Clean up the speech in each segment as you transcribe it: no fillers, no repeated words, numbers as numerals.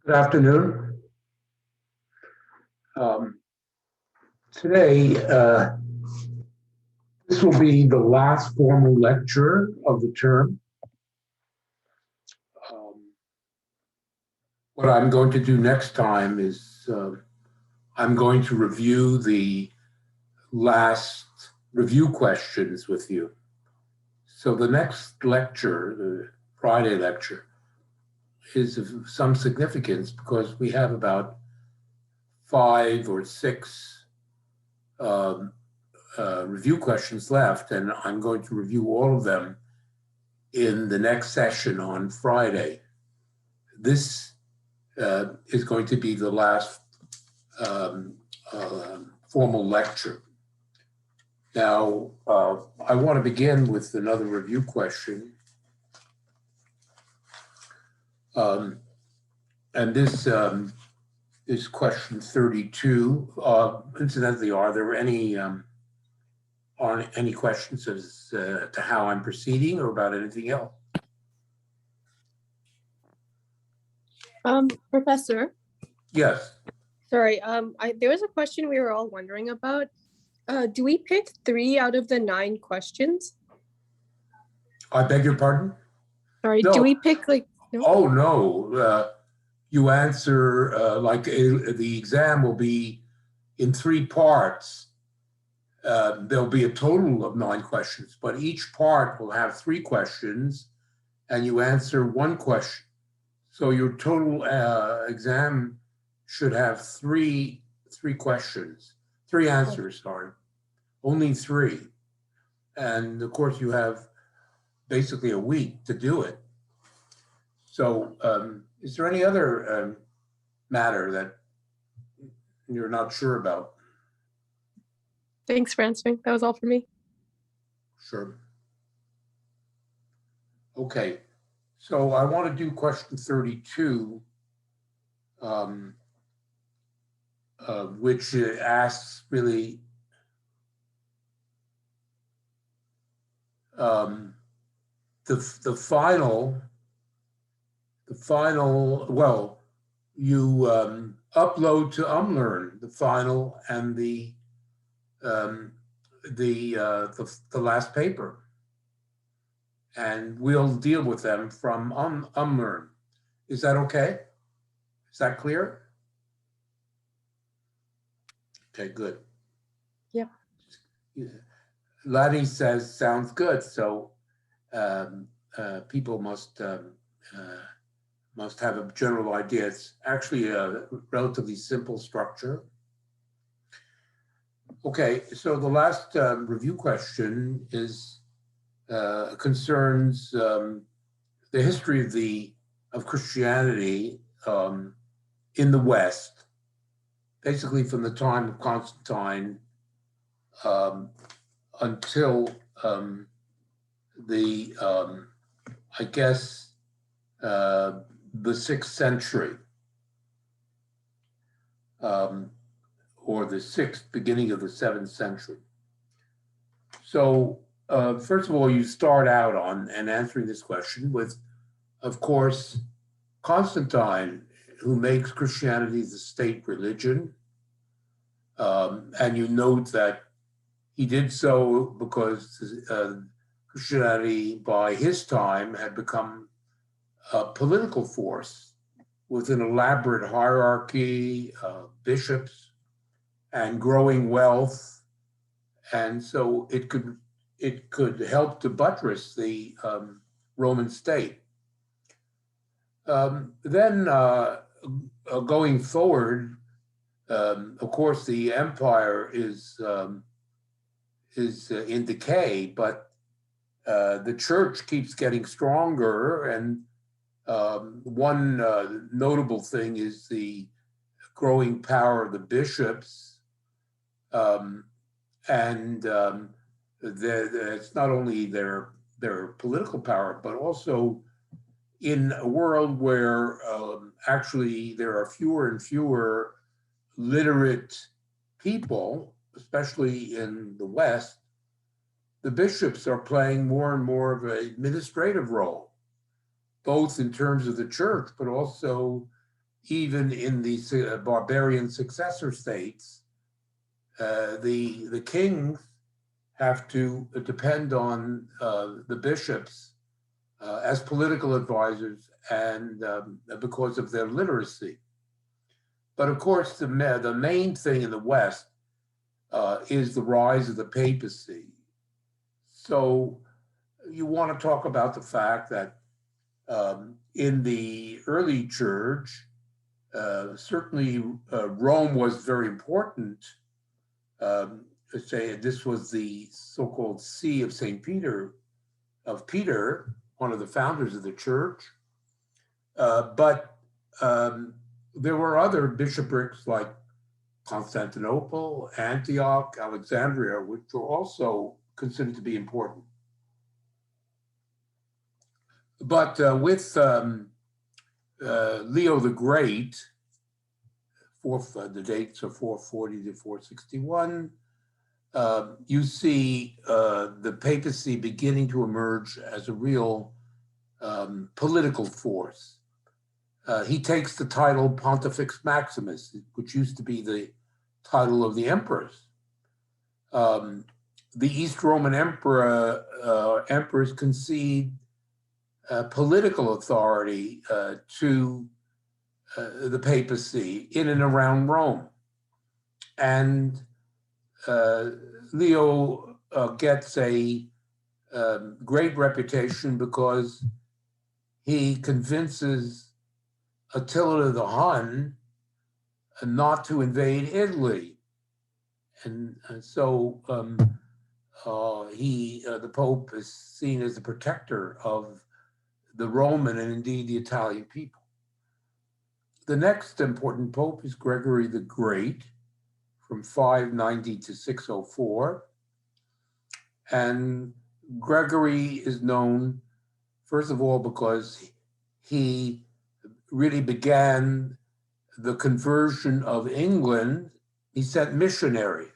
Good afternoon. Um, Today, this will be the last formal lecture of the term. Um, what I'm going to do next time is I'm going to review the last review questions with you. So the next lecture, the Friday lecture, is of some significance because we have about 5 or 6 um, review questions left, and I'm going to review all of them in the next session on Friday. This is going to be the last um, formal lecture. Now, I want to begin with another review question. And this is question 32. Incidentally, are there any questions as to how I'm proceeding or about anything else? Professor, Yes. sorry, there was a question we were all wondering about. Do we pick 3 out of the 9 questions? I beg your pardon? Sorry, No. do we pick no? Oh, no. You answer the exam will be in 3 parts. There'll be a total of 9 questions, but each part will have 3 questions and you answer 1 question. So your total exam should have three questions, 3 answers, sorry, only 3. And of course you have basically a week to do it. So is there any other matter that you're not sure about? Thanks for answering. That was all for me. Sure. Okay, so I want to do question 32, which asks really the final, well, you upload to UmLearn the final and the last paper, and we'll deal with them from UmLearn. Is that okay? Is that clear? Okay, good. Yep. Laddie says sounds good. So people must have a general idea. It's actually a relatively simple structure. Okay, so the last review question is concerns the history of Christianity in the West, basically from the time of Constantine until I guess the 6th century, or the 6th, beginning of the 7th century. So first of all, you start out on and answering this question with, of course, Constantine, who makes Christianity the state religion. And you note that he did so because Christianity, by his time, had become a political force with an elaborate hierarchy, bishops, and growing wealth. And so it could help to buttress the Roman state. Then going forward, of course, the empire is in decay, but the church keeps getting stronger. And one notable thing is the growing power of the bishops. And it's not only their political power, but also in a world where actually there are fewer and fewer literate people, especially in the West, the bishops are playing more and more of an administrative role, both in terms of the church, but also even in the barbarian successor states, the kings have to depend on the bishops as political advisors and because of their literacy. But of course, the main thing in the West is the rise of the papacy. So you want to talk about the fact that in the early church, certainly Rome was very important. Say this was the so-called See of St. Peter, one of the founders of the church. But there were other bishoprics like Constantinople, Antioch, Alexandria, which were also considered to be important. But with Leo the Great, the dates are 440 to 461, you see the papacy beginning to emerge as a real political force. He takes the title Pontifex Maximus, which used to be the title of the emperors. The East Roman emperors concede political authority to the papacy in and around Rome. And Leo gets a great reputation because he convinces Attila the Hun not to invade Italy. And so the Pope is seen as the protector of the Roman and indeed the Italian people. The next important Pope is Gregory the Great from 590 to 604. And Gregory is known, first of all, because he really began the conversion of England. He sent missionaries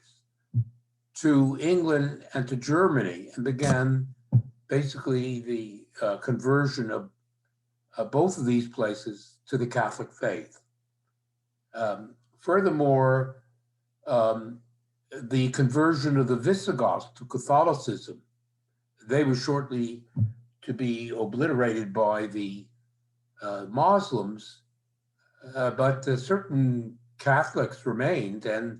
to England and to Germany and began basically the conversion of both of these places to the Catholic faith. Furthermore, the conversion of the Visigoths to Catholicism, they were shortly to be obliterated by the Muslims, but certain Catholics remained, and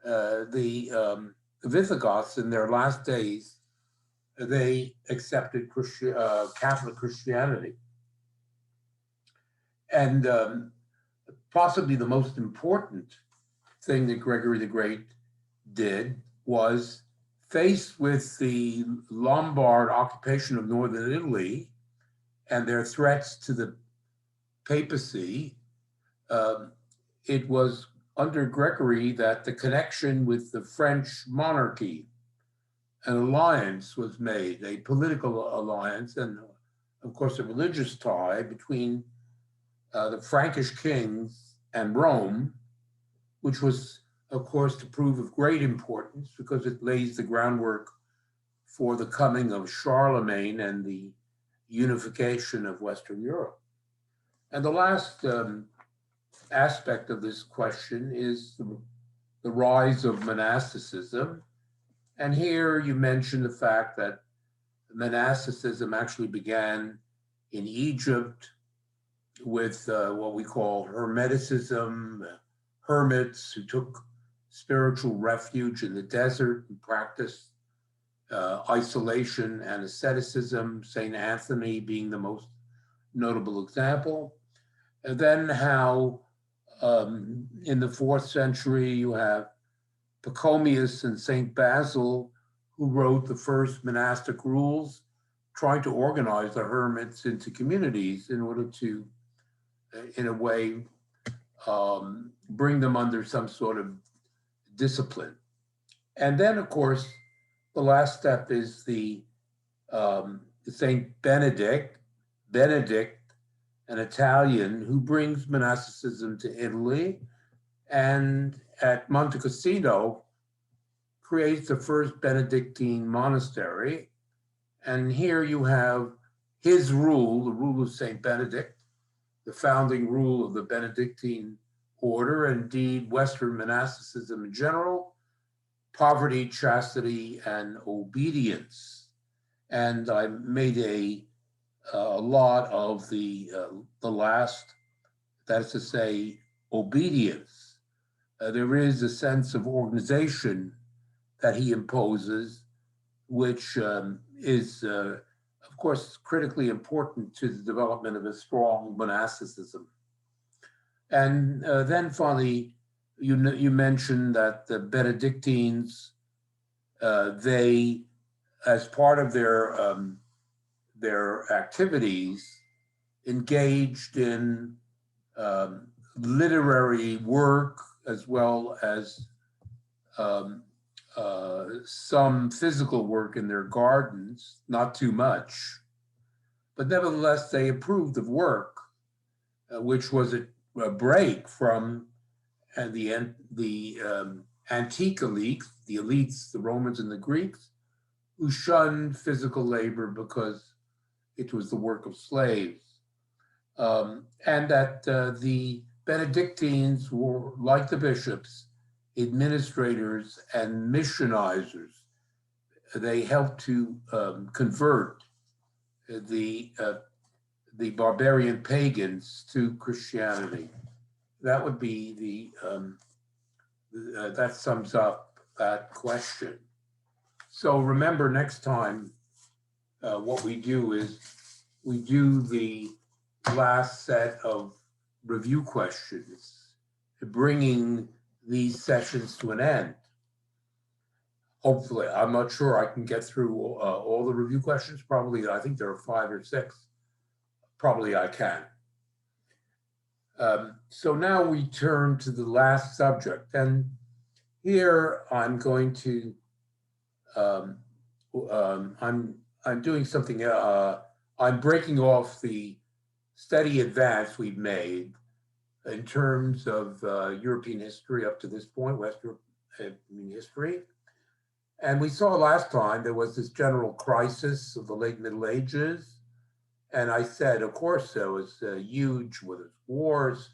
the Visigoths in their last days, they accepted Catholic Christianity. And possibly the most important thing that Gregory the Great did was, faced with the Lombard occupation of northern Italy and their threats to the papacy, it was under Gregory that the connection with the French monarchy, an alliance was made, a political alliance, and of course a religious tie between the Frankish kings and Rome, which was, of course, to prove of great importance because it lays the groundwork for the coming of Charlemagne and the unification of Western Europe. And the last aspect of this question is the rise of monasticism. And here you mentioned the fact that monasticism actually began in Egypt with what we call Hermeticism, hermits who took spiritual refuge in the desert and practiced isolation and asceticism, St. Anthony being the most notable example. And then how in the 4th century you have Pachomius and St. Basil, who wrote the first monastic rules, trying to organize the hermits into communities in order to, in a way, bring them under some sort of discipline. And then, of course, the last step is the Saint Benedict, an Italian who brings monasticism to Italy, and at Monte Cassino creates the first Benedictine monastery. And here you have his rule, the rule of Saint Benedict, the founding rule of the Benedictine order, indeed Western monasticism in general, poverty, chastity, and obedience. And I made a lot of the last, that is to say, obedience. There is a sense of organization that he imposes, which is, of course, critically important to the development of a strong monasticism. And then finally, you mentioned that the Benedictines, they, as part of their activities, engaged in literary work as well as some physical work in their gardens, not too much, but nevertheless they approved of work, which was a break from the antique elites, the Romans and the Greeks, who shunned physical labor because it was the work of slaves. And that the Benedictines were, like the bishops, administrators and missionizers. They helped to convert the barbarian pagans to Christianity. That would be that sums up that question. So remember, next time, what we do is we do the last set of review questions, bringing these sessions to an end. Hopefully, I'm not sure I can get through all the review questions. Probably, I think there are 5 or 6. Probably I can. So now we turn to the last subject, and here I'm going to I'm doing something. I'm breaking off the steady advance we've made in terms of European history up to this point, Western history. And we saw last time there was this general crisis of the late Middle Ages. And I said, of course, there was huge, whether it's wars,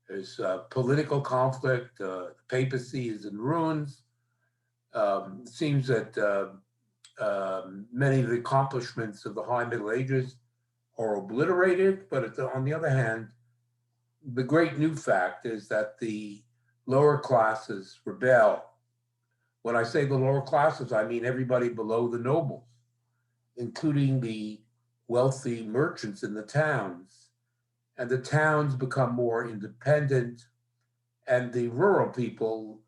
there's political conflict, the papacy is in ruins. It seems that many of the accomplishments of the High Middle Ages are obliterated, but on the other hand, the great new fact is that the lower classes rebel. When I say the lower classes, I mean everybody below the nobles, including the wealthy merchants in the towns. And the towns become more independent, and the rural people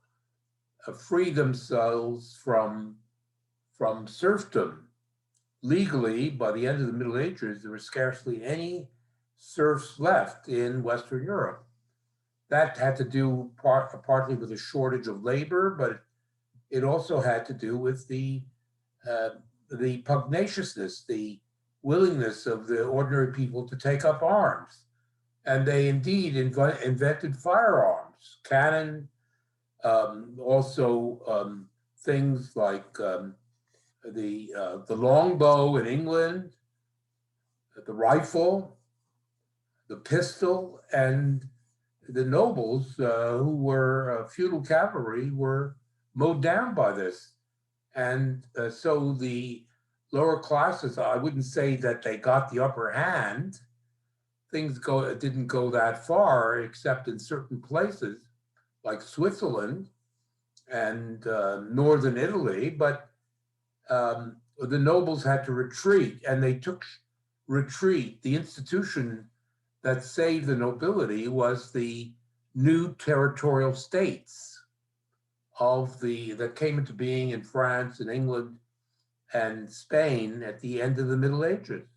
free themselves from serfdom. Legally, by the end of the Middle Ages, there were scarcely any serfs left in Western Europe. That had to do partly with a shortage of labor, but it also had to do with the pugnaciousness, the willingness of the ordinary people to take up arms. And they indeed invented firearms, cannon, also things like the longbow in England, the rifle, the pistol, and the nobles who were feudal cavalry were mowed down by this. And so the lower classes, I wouldn't say that they got the upper hand. Things didn't go that far, except in certain places like Switzerland and northern Italy, but the nobles had to retreat, and they took retreat. The institution that saved the nobility was the new territorial states that came into being in France and England and Spain at the end of the Middle Ages.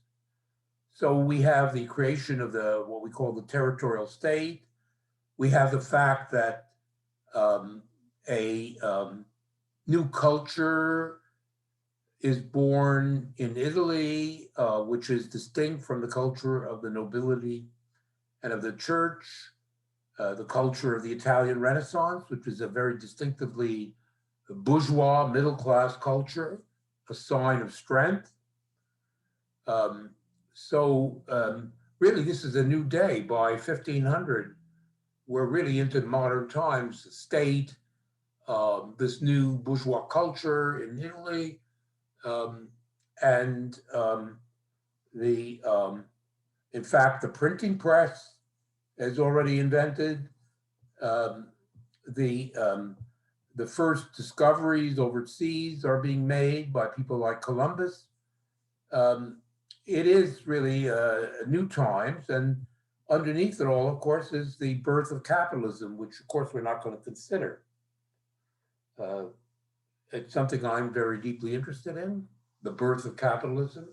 So we have the creation of what we call the territorial state. We have the fact that a new culture is born in Italy, which is distinct from the culture of the nobility and of the church, the culture of the Italian Renaissance, which is a very distinctively bourgeois, middle-class culture, a sign of strength. So really this is a new day. By 1500, we're really into modern times, the state, this new bourgeois culture in Italy, um, and in fact, the printing press is already invented. Um, the um, the first discoveries overseas are being made by people like Columbus. Um, it is really new times, and underneath it all, of course, is the birth of capitalism, which, of course, we're not going to consider. Uh, it's something I'm very deeply interested in, the birth of capitalism.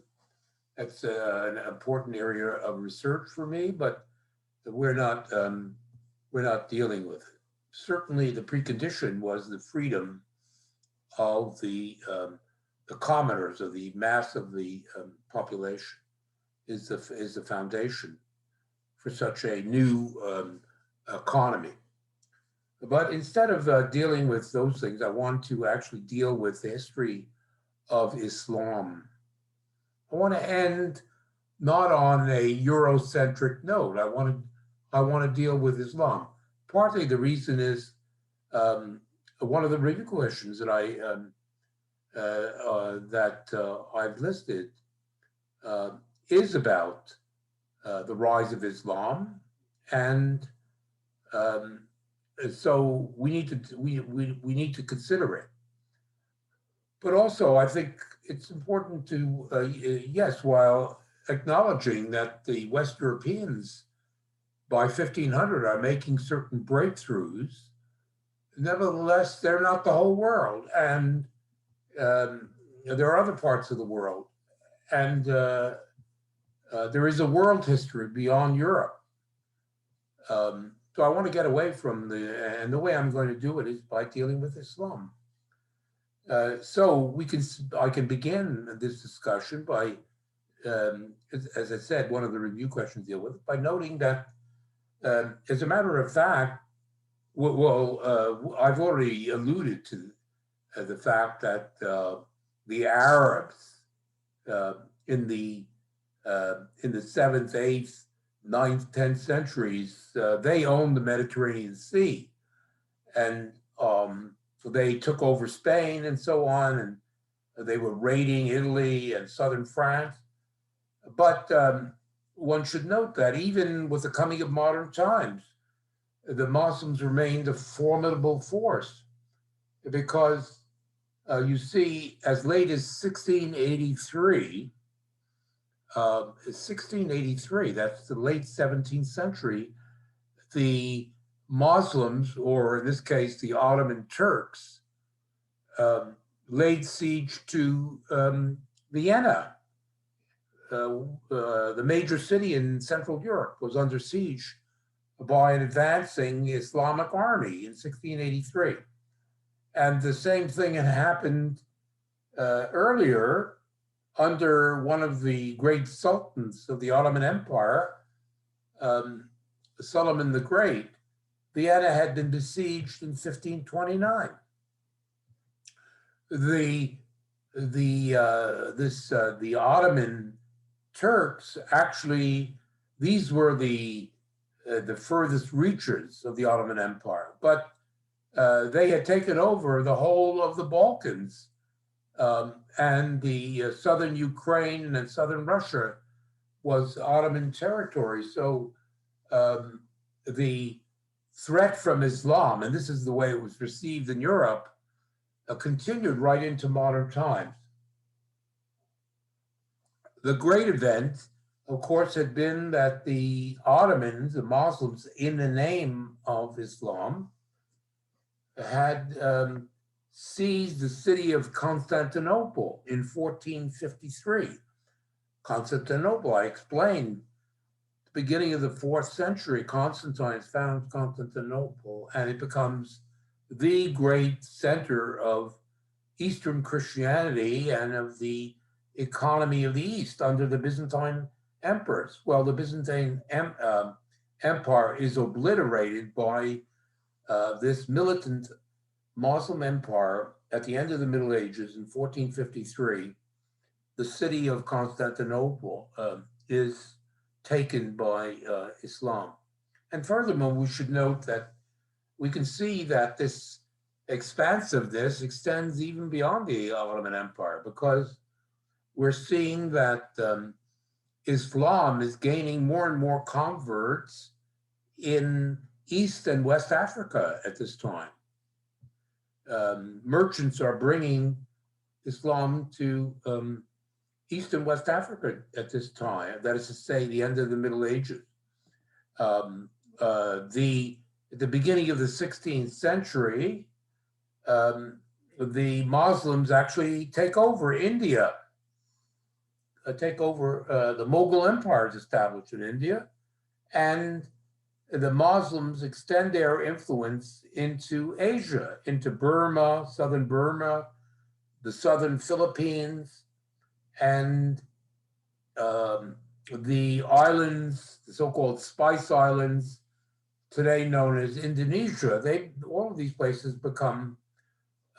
That's an important area of research for me, but we're not dealing with it. Certainly, the precondition was the freedom of the commoners, of the mass of the population, is the foundation for such a new economy. But instead of dealing with those things, I want to actually deal with the history of Islam. I want to end not on a Eurocentric note. I want to deal with Islam. Partly the reason is um, one of the review questions that I've listed uh, is about the rise of Islam, and um, so we need to consider it. But also, I think it's important to yes, while acknowledging that the West Europeans by 1500 are making certain breakthroughs, nevertheless, they're not the whole world, and there are other parts of the world, and there is a world history beyond Europe. So I want to get away from and the way I'm going to do it is by dealing with Islam. So I can begin this discussion by, as I said, one of the review questions deal with, by noting that, as a matter of fact, I've already alluded to the fact that the Arabs uh, in the 7th, 8th, 9th, 10th centuries, they owned the Mediterranean Sea, and so they took over Spain and so on, and they were raiding Italy and southern France. But one should note that even with the coming of modern times, the Muslims remained a formidable force, because you see, as late as 1683, that's the late 17th century, the Muslims, or in this case, the Ottoman Turks, laid siege to Vienna. The major city in Central Europe was under siege by an advancing Islamic army in 1683. And the same thing had happened earlier under one of the great sultans of the Ottoman Empire, Suleiman the Great. Vienna had been besieged in 1529. The Ottoman Turks, actually, these were the furthest reachers of the Ottoman Empire, but they had taken over the whole of the Balkans, and the southern Ukraine and southern Russia was Ottoman territory. So the threat from Islam, and this is the way it was received in Europe, continued right into modern times. The great event, of course, had been that the Ottomans, the Muslims, in the name of Islam, had seized the city of Constantinople in 1453. Constantinople, I explained, the beginning of the 4th century, Constantine founds Constantinople, and it becomes the great center of Eastern Christianity and of the economy of the East under the Byzantine emperors. Well, the Byzantine Empire is obliterated by this militant Muslim empire at the end of the Middle Ages in 1453. The city of Constantinople is taken by Islam. And furthermore, we should note that we can see that this expansiveness extends even beyond the Ottoman Empire, because we're seeing that Islam is gaining more and more converts in East and West Africa at this time. Merchants are bringing Islam to East and West Africa at this time, that is to say, the end of the Middle Ages. At the beginning of the 16th century, the Muslims actually take over India, take over the Mughal Empire is established in India, and the Muslims extend their influence into Asia, into Burma, southern Burma, the southern Philippines, and the islands, the so-called Spice Islands, today known as Indonesia. All of these places become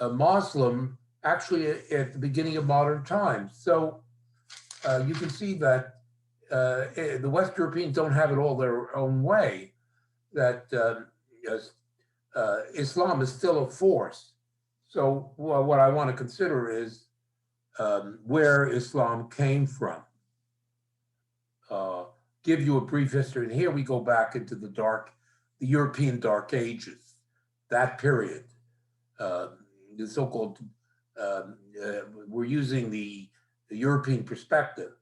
Muslim actually at the beginning of modern times. So you can see that the West Europeans don't have it all their own way, that Islam is still a force. So what I want to consider is where Islam came from. Give you a brief history, and here we go back into the European Dark Ages, that period. The so-called, we're using the European perspective.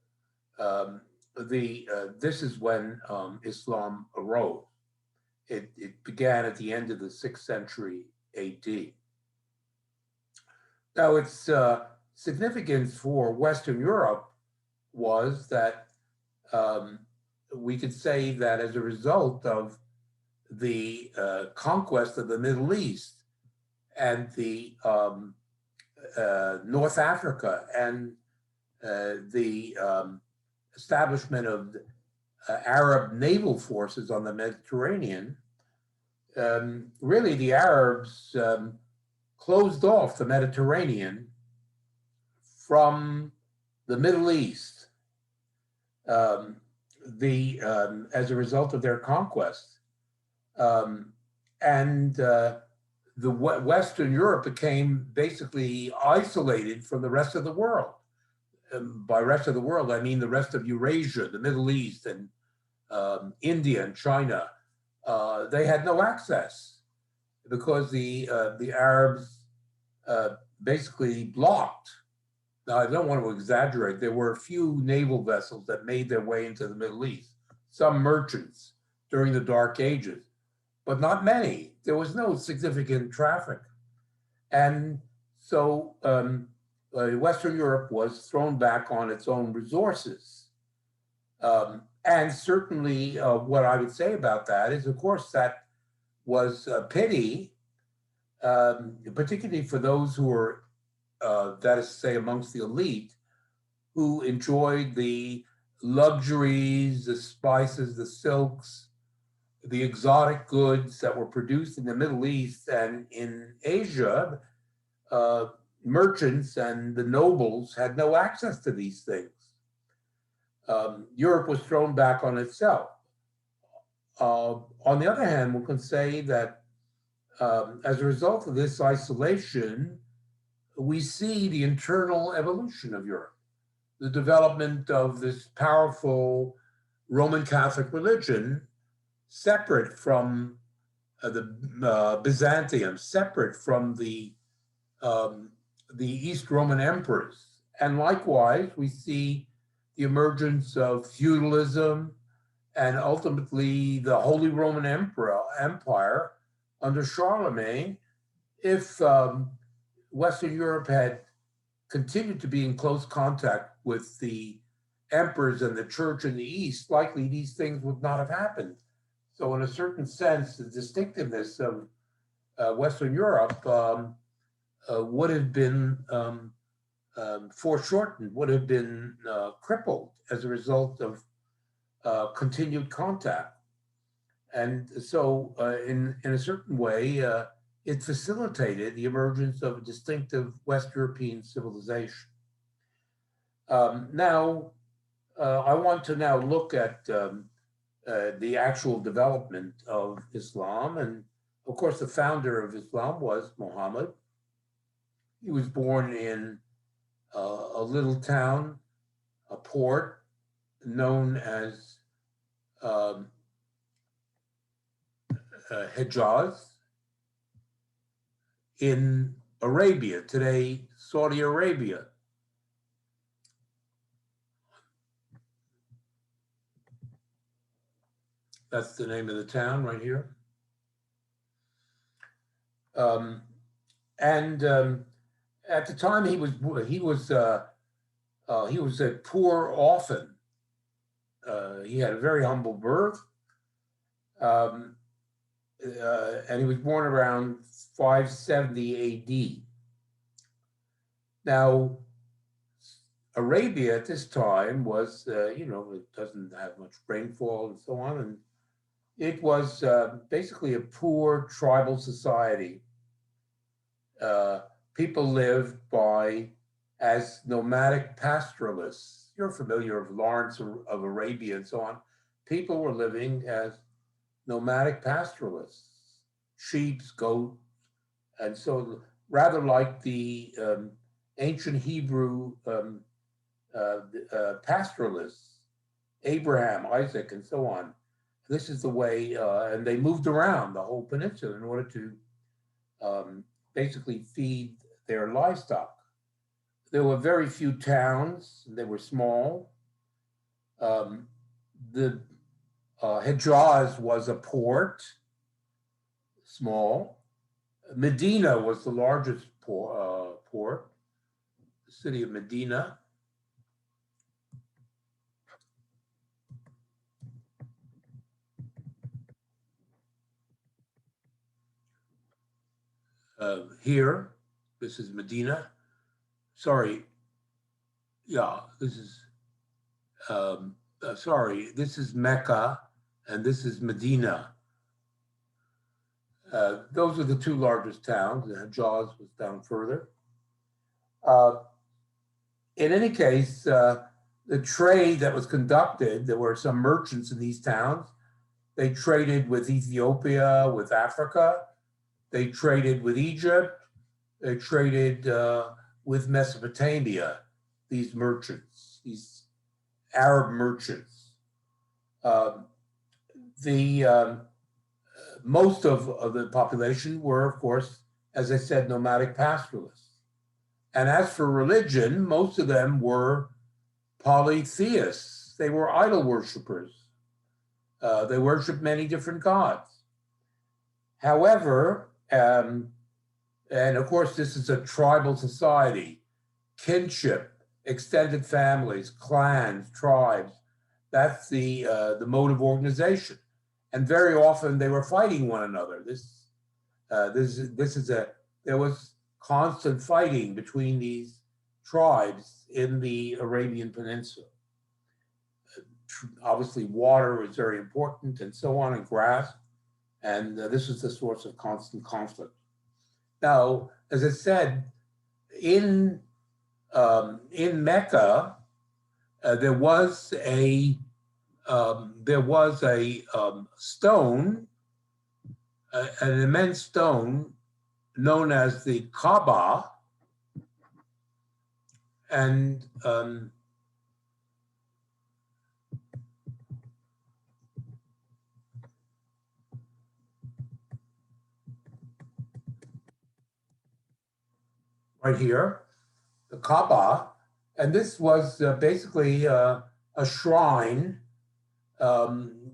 This is when Islam arose. It began at the end of the 6th century AD. Now, its significance for Western Europe was that we could say that as a result of the conquest of the Middle East and the North Africa and the establishment of Arab naval forces on the Mediterranean, really the Arabs closed off the Mediterranean from the Middle East as a result of their conquest. The Western Europe became basically isolated from the rest of the world. By rest of the world, I mean the rest of Eurasia, the Middle East, and India and China. They had no access because the Arabs basically blocked. Now, I don't want to exaggerate. There were a few naval vessels that made their way into the Middle East, some merchants during the Dark Ages, but not many. There was no significant traffic. And so Western Europe was thrown back on its own resources. And certainly what I would say about that is, of course, that was a pity, particularly for those who were, that is to say, amongst the elite, who enjoyed the luxuries, the spices, the silks, the exotic goods that were produced in the Middle East and in Asia. Merchants and the nobles had no access to these things. Europe was thrown back on itself. On the other hand, we can say that as a result of this isolation, we see the internal evolution of Europe, the development of this powerful Roman Catholic religion, separate from the Byzantium, separate from the East Roman emperors. And likewise, we see the emergence of feudalism and ultimately the Holy Roman Empire under Charlemagne. If Western Europe had continued to be in close contact with the emperors and the church in the East, likely these things would not have happened. So in a certain sense, the distinctiveness of Western Europe would have been foreshortened, would have been crippled as a result of continued contact. And so in a certain way, it facilitated the emergence of a distinctive West European civilization. Now, I want to now look at the actual development of Islam. And of course, the founder of Islam was Muhammad. He was born in a little town, a port known as Hejaz in Arabia, today Saudi Arabia. That's the name of the town right here. At the time he was a poor orphan. He had a very humble birth, and he was born around 570 A.D. Now, Arabia at this time was, it doesn't have much rainfall and so on, and it was basically a poor tribal society. People lived as nomadic pastoralists. You're familiar with Lawrence of Arabia and so on. People were living as nomadic pastoralists, sheep, goats, and so rather like the ancient Hebrew pastoralists, Abraham, Isaac, and so on. This is the way, and they moved around the whole peninsula in order to basically feed their livestock. There were very few towns, they were small. The Hejaz was a port, small. Medina was the largest port, the city of Medina. Here, this is Medina. Sorry, yeah, this is, this is Mecca and this is Medina. Those are the two largest towns. The Hejaz was down further. In any case, the trade that was conducted, there were some merchants in these towns. They traded with Ethiopia, with Africa. They traded with Egypt. They traded with Mesopotamia, these merchants, these Arab merchants. Most of the population were, of course, as I said, nomadic pastoralists. And as for religion, most of them were polytheists. They were idol worshippers. They worshiped many different gods. However, and of course, this is a tribal society, kinship, extended families, clans, tribes. That's the mode of organization. And very often they were fighting one another. There was constant fighting between these tribes in the Arabian Peninsula. Obviously, water is very important and so on, and grass. And this was the source of constant conflict. Now, as I said, in Mecca, there was a stone, an immense stone known as the Kaaba, and right here, the Kaaba, and this was basically a shrine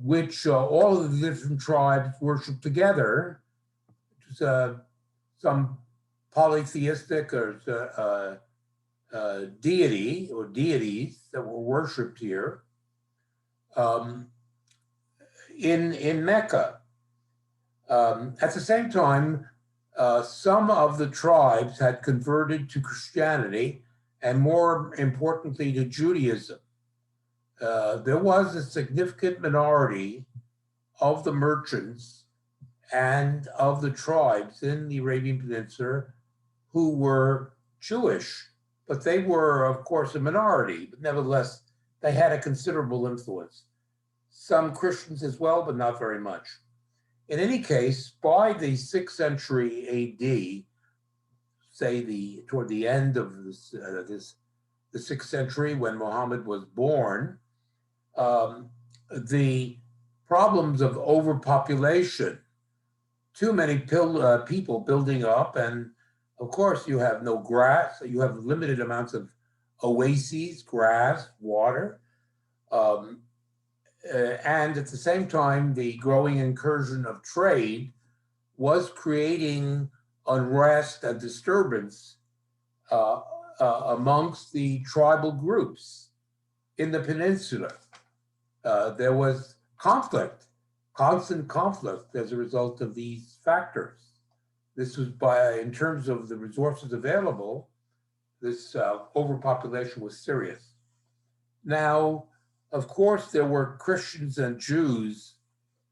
which all of the different tribes worshiped together. It was some polytheistic or deity or deities that were worshipped here in Mecca. At the same time, some of the tribes had converted to Christianity, and more importantly to Judaism. There was a significant minority of the merchants and of the tribes in the Arabian Peninsula who were Jewish, but they were, of course, a minority. But nevertheless, they had a considerable influence. Some Christians as well, but not very much. In any case, by the 6th century AD, say toward the end of the 6th century when Muhammad was born, the problems of overpopulation, too many people building up, and of course you have no grass, you have limited amounts of oases, grass, water, and at the same time, the growing incursion of trade was creating unrest and disturbance amongst the tribal groups in the peninsula. There was conflict, constant conflict as a result of these factors. This was in terms of the resources available, this overpopulation was serious. Now, of course, there were Christians and Jews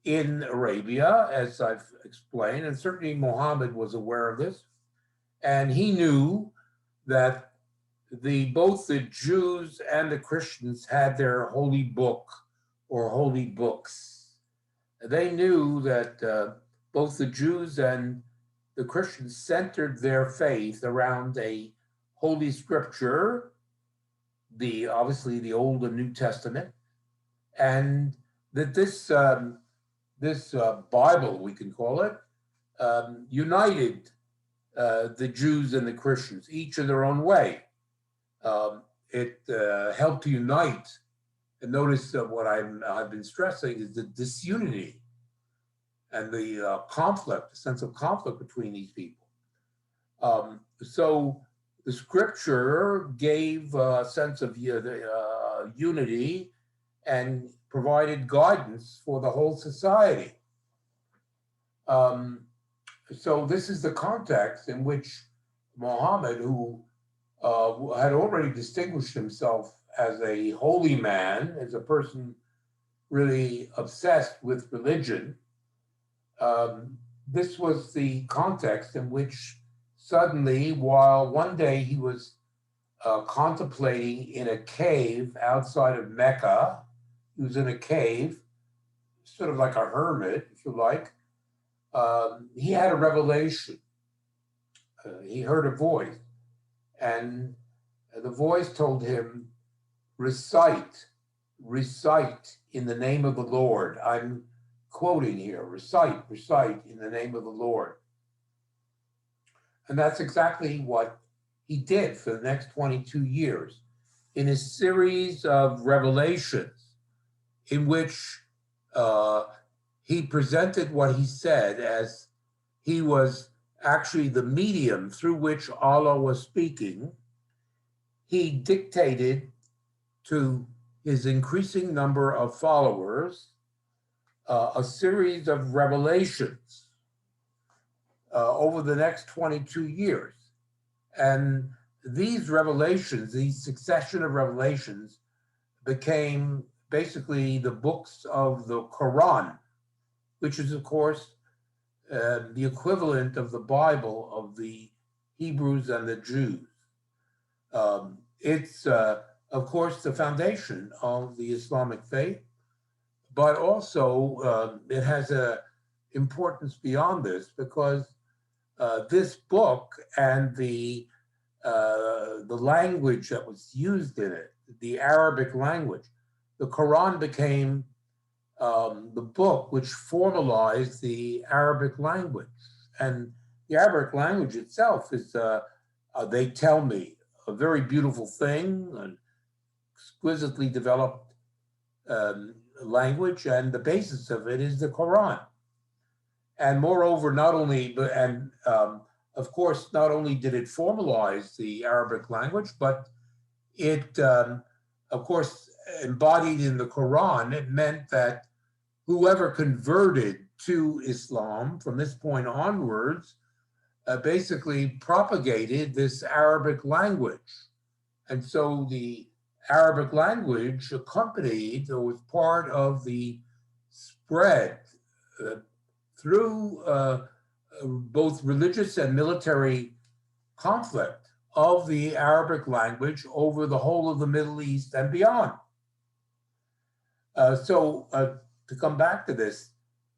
in Arabia, as I've explained, and certainly Muhammad was aware of this. And he knew that both the Jews and the Christians had their holy book or holy books. They knew that both the Jews and the Christians centered their faith around a holy scripture, obviously the Old and New Testament, and that this Bible, we can call it, united the Jews and the Christians, each in their own way. It helped to unite. And notice what I've been stressing is the disunity and the conflict, the sense of conflict between these people. So the scripture gave a sense of unity and provided guidance for the whole society. So this is the context in which Muhammad, who had already distinguished himself as a holy man, as a person really obsessed with religion, this was the context in which suddenly, while one day he was contemplating in a cave outside of Mecca, he was in a cave, sort of like a hermit, if you like, he had a revelation. He heard a voice, and the voice told him, recite in the name of the Lord. I'm quoting here, recite in the name of the Lord. And that's exactly what he did for the next 22 years in a series of revelations in which he presented what he said as he was actually the medium through which Allah was speaking. He dictated to his increasing number of followers a series of revelations over the next 22 years. And these revelations, these succession of revelations, became basically the books of the Quran, which is, of course, the equivalent of the Bible of the Hebrews and the Jews. It's, of course, the foundation of the Islamic faith, but also it has an importance beyond this because this book and the language that was used in it, the Arabic language, the Quran became the book which formalized the Arabic language. And the Arabic language itself is, they tell me, a very beautiful thing, an exquisitely developed language, and the basis of it is the Quran. And moreover, of course, not only did it formalize the Arabic language, but it, of course, embodied in the Quran, it meant that whoever converted to Islam from this point onwards basically propagated this Arabic language. And so the Arabic language accompanied or was part of the spread through both religious and military conflict of the Arabic language over the whole of the Middle East and beyond. To come back to this,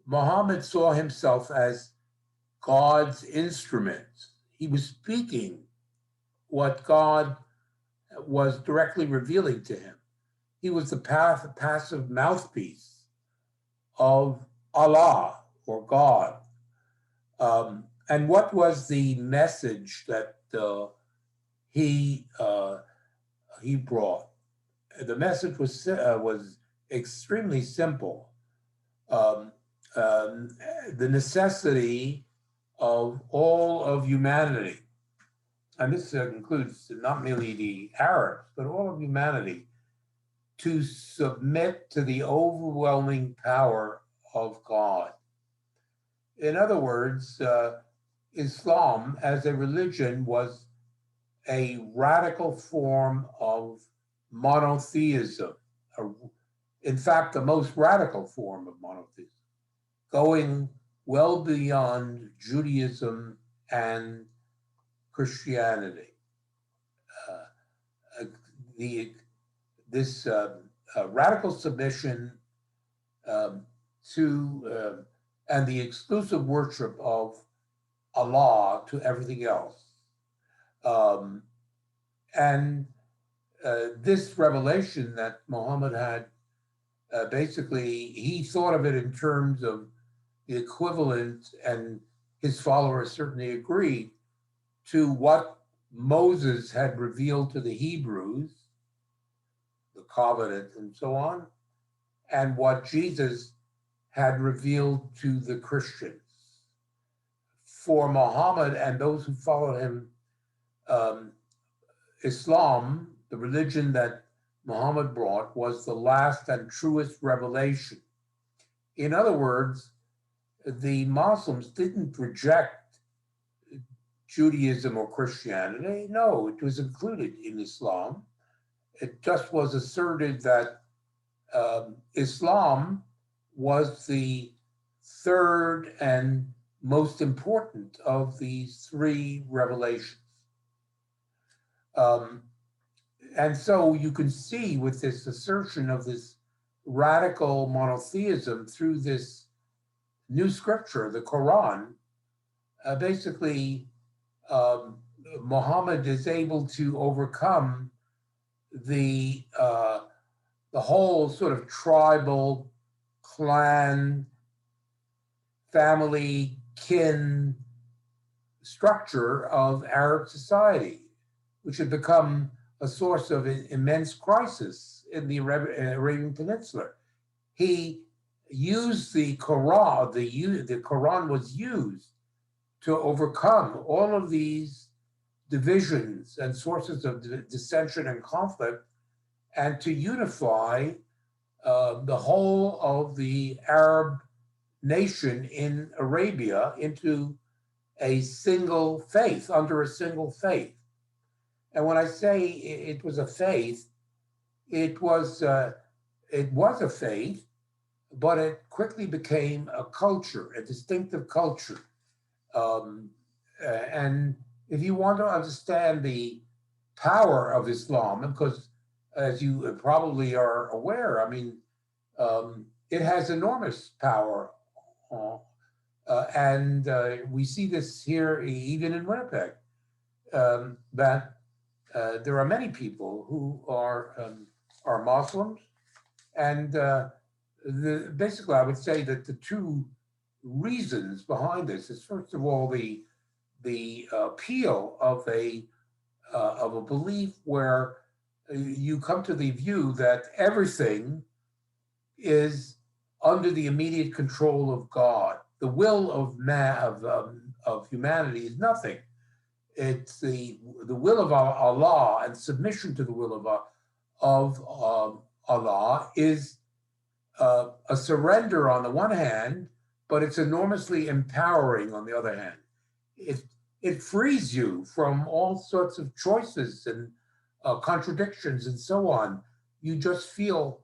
Muhammad saw himself as God's instrument. He was speaking what God was directly revealing to him. He was the passive mouthpiece of Allah or God. And what was the message that he brought? The message was extremely simple. The necessity of all of humanity, and this includes not merely the Arabs, but all of humanity, to submit to the overwhelming power of God. In other words, Islam as a religion was a radical form of monotheism. In fact, the most radical form of monotheism, going well beyond Judaism and Christianity. This radical submission to and the exclusive worship of Allah to everything else. This revelation that Muhammad had, basically, he thought of it in terms of the equivalent, and his followers certainly agreed, to what Moses had revealed to the Hebrews, the covenant and so on, and what Jesus had revealed to the Christians. For Muhammad and those who followed him, Islam, the religion that Muhammad brought, was the last and truest revelation. In other words, the Muslims didn't reject Judaism or Christianity. No, it was included in Islam. It just was asserted that Islam was the third and most important of these three revelations. And so you can see with this assertion of this radical monotheism through this new scripture, the Quran, basically Muhammad is able to overcome the whole sort of tribal, clan, family, kin structure of Arab society, which had become a source of immense crisis in the Arabian Peninsula. He used the Quran, the Quran was used to overcome all of these divisions and sources of dissension and conflict, and to unify the whole of the Arab nation in Arabia into a single faith, under a single faith. And when I say it was a faith, it was a faith, but it quickly became a culture, a distinctive culture. And if you want to understand the power of Islam, because as you probably are aware, I mean, it has enormous power. And we see this here even in Winnipeg, that there are many people who are Muslims. And basically, I would say that the two reasons behind this is, first of all, the appeal of a belief where you come to the view that everything is under the immediate control of God. The will of humanity is nothing. It's the will of Allah, and submission to the will of Allah is a surrender on the one hand, but it's enormously empowering on the other hand. It frees you from all sorts of choices and contradictions and so on. You just feel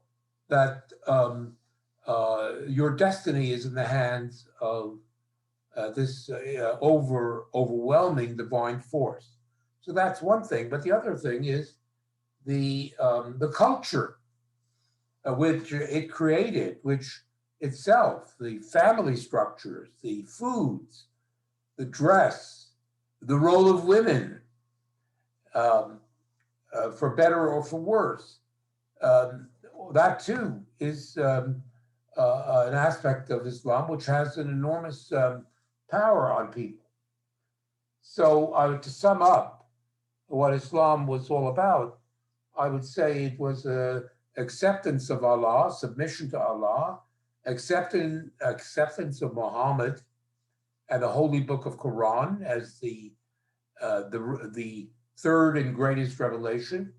that your destiny is in the hands of this overwhelming divine force. So that's one thing. But the other thing is the culture which it created, which itself, the family structures, the foods, the dress, the role of women, um, for better or for worse. Um, that too is an aspect of Islam which has an enormous power on people. So, to sum up what Islam was all about, I would say it was a acceptance of Allah, submission to Allah, acceptance of Muhammad and the Holy Book of Quran as the third and greatest revelation,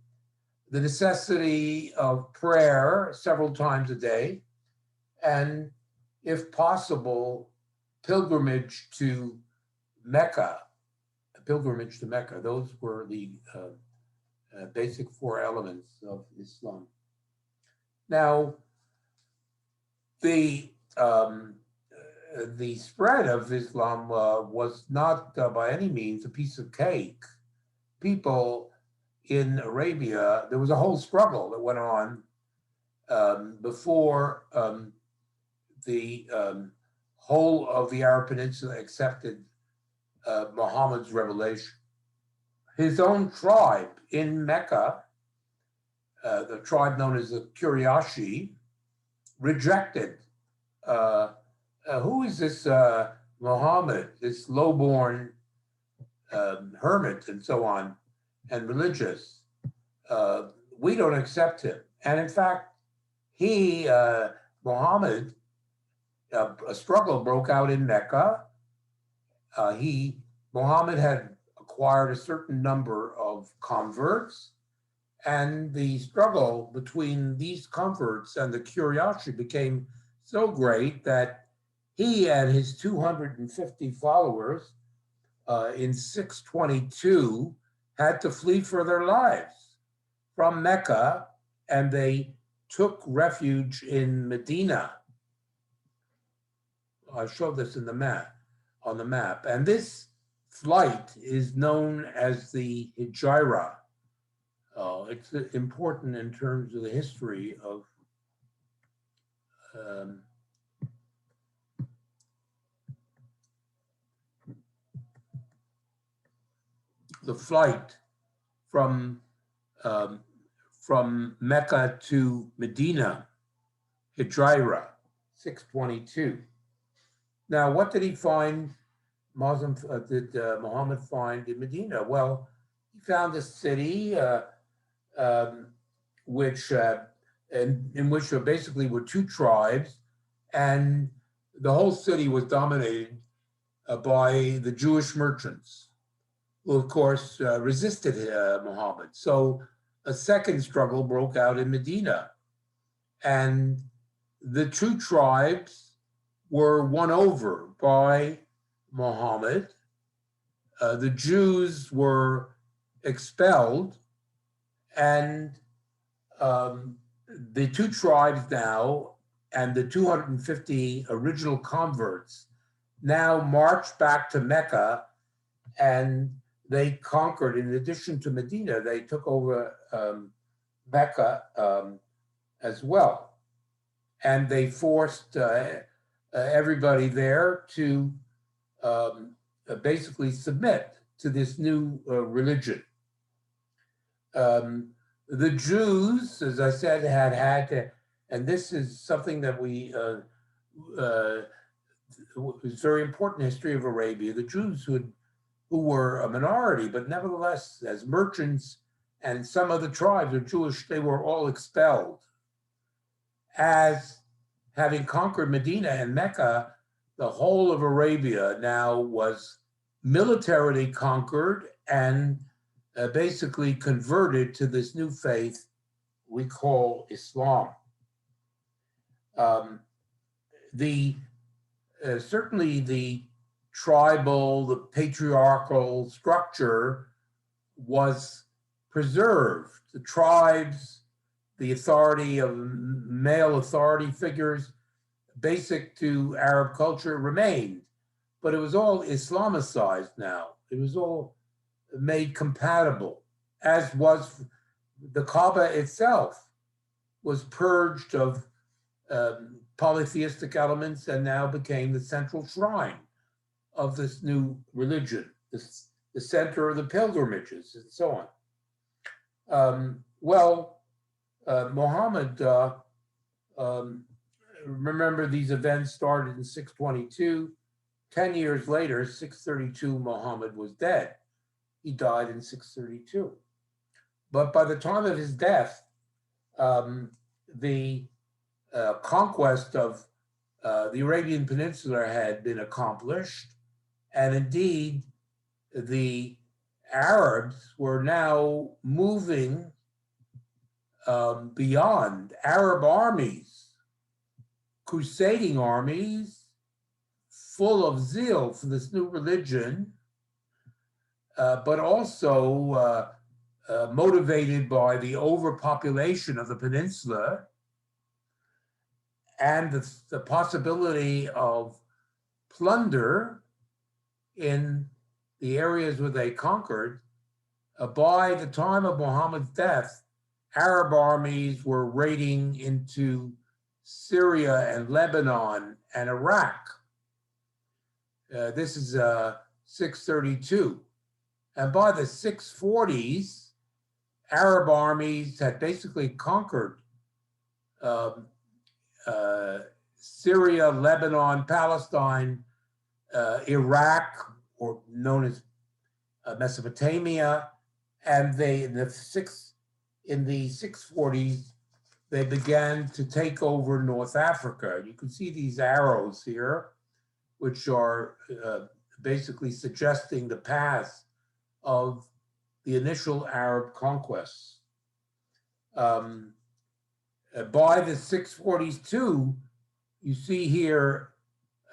the necessity of prayer several times a day, and if possible, pilgrimage to Mecca. Pilgrimage to Mecca. Those were the basic four elements of Islam. Now, the spread of Islam was not by any means a piece of cake. People in Arabia, there was a whole struggle that went on before the whole of the Arab Peninsula accepted Muhammad's revelation. His own tribe in Mecca, the tribe known as the Qurayshi, rejected. Who is this Muhammad, this lowborn hermit and so on, and religious? We don't accept him. And in fact, Muhammad, a struggle broke out in Mecca. Muhammad had acquired a certain number of converts, and the struggle between these converts and the Qurayshi became so great that he and his 250 followers in 622 had to flee for their lives from Mecca, and they took refuge in Medina. I showed this in the map, on the map. And this flight is known as the Hijra. It's important in terms of the history of the flight from Mecca to Medina, Hijra, 622. Now, what did he find? Did Muhammad find in Medina? Well, he found a city in which basically were two tribes, and the whole city was dominated by the Jewish merchants, who of course resisted Muhammad. So a second struggle broke out in Medina, and the two tribes were won over by Muhammad. The Jews were expelled, and the two tribes now and the 250 original converts now marched back to Mecca, and they conquered, in addition to Medina, they took over Mecca as well. And they forced everybody there to basically submit to this new religion. The Jews, as I said, had to, and this is something that is very important in the history of Arabia. The Jews who were a minority, but nevertheless, as merchants and some of the tribes are Jewish, they were all expelled. As having conquered Medina and Mecca, the whole of Arabia now was militarily conquered and basically converted to this new faith we call Islam. Certainly the tribal, the patriarchal structure was preserved. The tribes, the authority of male authority figures, basic to Arab culture, remained, but it was all Islamicized now. It was all made compatible, as was the Kaaba itself, was purged of polytheistic elements and now became the central shrine of this new religion, the center of the pilgrimages and so on. Muhammad, remember these events started in 622. 10 years later, 632, Muhammad was dead. He died in 632. But by the time of his death, the conquest of the Arabian Peninsula had been accomplished. And indeed, the Arabs were now moving beyond. Arab armies, crusading armies, full of zeal for this new religion, but also motivated by the overpopulation of the peninsula and the possibility of plunder in the areas where they conquered. By the time of Muhammad's death, Arab armies were raiding into Syria and Lebanon and Iraq. This is 632. And by the 640s, Arab armies had basically conquered Syria, Lebanon, Palestine, Iraq, or known as Mesopotamia, and in the 640s, they began to take over North Africa. You can see these arrows here, which are basically suggesting the path of the initial Arab conquests. By the 640s too, you see here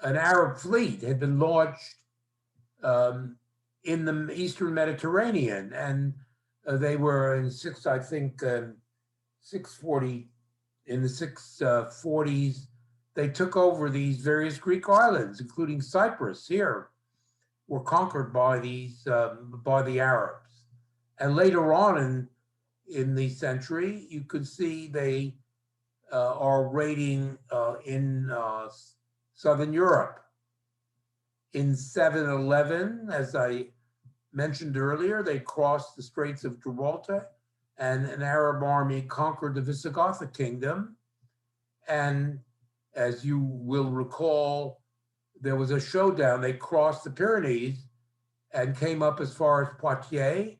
an Arab fleet had been launched in the Eastern Mediterranean, and they were in 640, in the 640s, they took over these various Greek islands, including Cyprus here, were conquered by these, by the Arabs. And later on in the century, you could see they are raiding in Southern Europe. In 711, as I mentioned earlier, they crossed the Straits of Gibraltar, and an Arab army conquered the Visigothic kingdom. And as you will recall, there was a showdown. They crossed the Pyrenees and came up as far as Poitiers,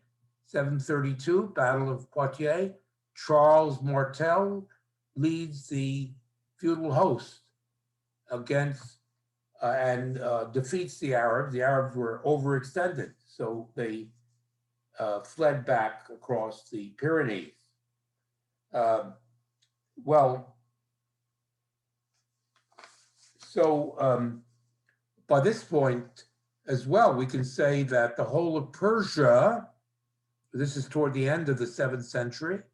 732, Battle of Poitiers. Charles Martel leads the feudal host against and defeats the Arabs. The Arabs were overextended, so they fled back across the Pyrenees. By this point as well, we can say that the whole of Persia, this is toward the end of the 7th century,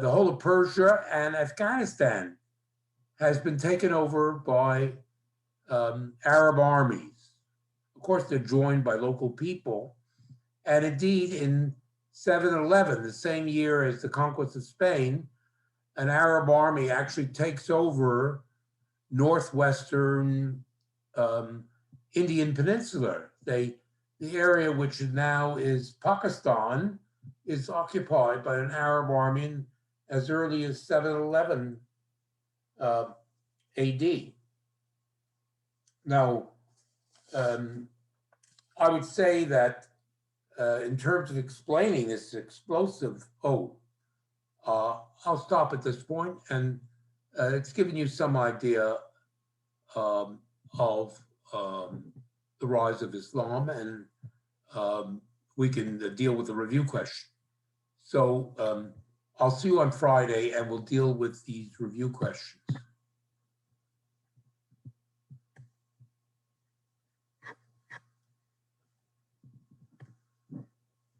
the whole of Persia and Afghanistan has been taken over by Arab armies. Of course, they're joined by local people. And indeed, in 711, the same year as the conquest of Spain, an Arab army actually takes over northwestern Indian Peninsula. The area which now is Pakistan is occupied by an Arab army as early as 711 AD. Now, I would say that in terms of explaining this explosive, I'll stop at this point, and it's given you some idea of the rise of Islam, and we can deal with the review question. So I'll see you on Friday, and we'll deal with these review questions.